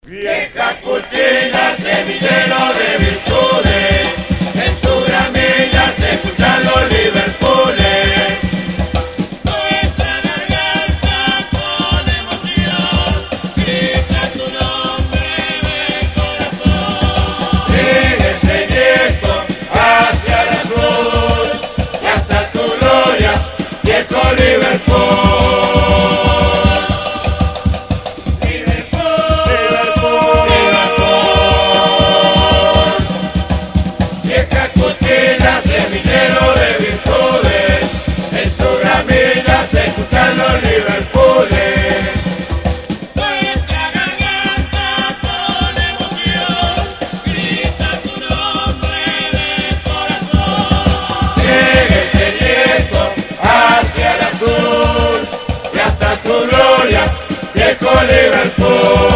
Vieja cuchilla, semillero de virtudes, en su gramilla se escuchan los Liverpooles. Nuestra garganta con emoción grita tu nombre del corazón. Sigue ese nieto hacia el azul y hasta tu gloria, viejo Liverpool. Semillero de virtudes, en su gramilla se escuchan los Liverpooles. Nuestra garganta con emoción grita tu nombre del corazón. Llegue ese nieto hacia el azul y hasta tu gloria, viejo Liverpool.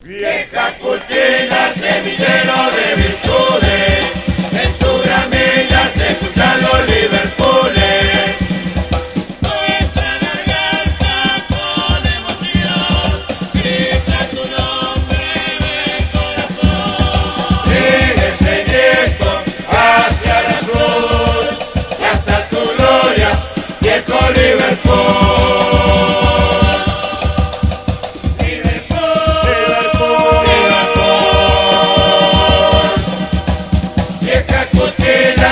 Vieja cuchilla, semillero de virtudes, en su gramilla se escuchan los Liverpooles. Nuestra garganta con emoción grita tu nombre del corazón. Sigue ese nieto hacia el azul y hasta tu gloria, viejo Liverpool.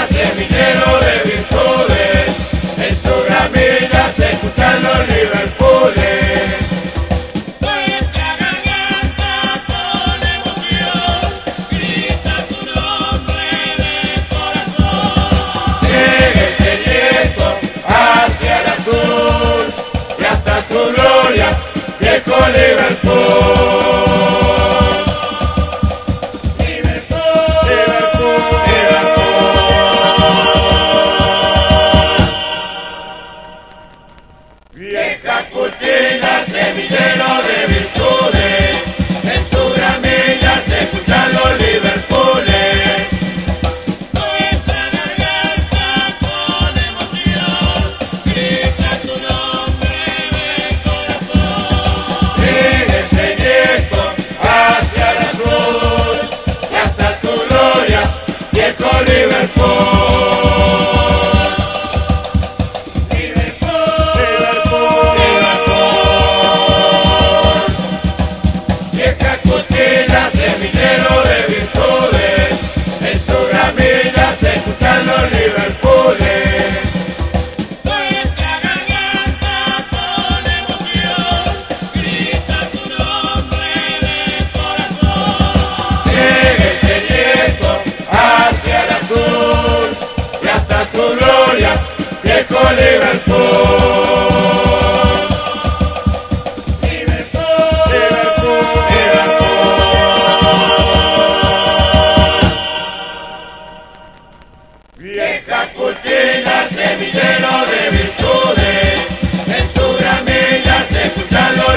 Semillero de virtudes, en su gramilla se escuchan los Liverpooles. Nuestra garganta con emoción grita tu nombre del corazón. Llegue ese nieto hacia el azul y hasta tu gloria, viejo Liverpool. Vieja cuchilla, semillero de virtudes, en su gramilla se escuchan los Liverpooles. Nuestra garganta con emoción grita tu nombre del corazón. Sigue ese nieto hacia el azul y hasta tu gloria, viejo Liverpool. Vieja cuchilla, semillero de virtudes, en su gramilla se escuchan los Liverpooles. Nuestra garganta con emoción grita tu nombre del corazón. Llegue ese nieto hacia el azul y hasta tu gloria, viejo Liverpool. Vieja cuchilla, semillero de virtudes, en su gramilla se escuchan los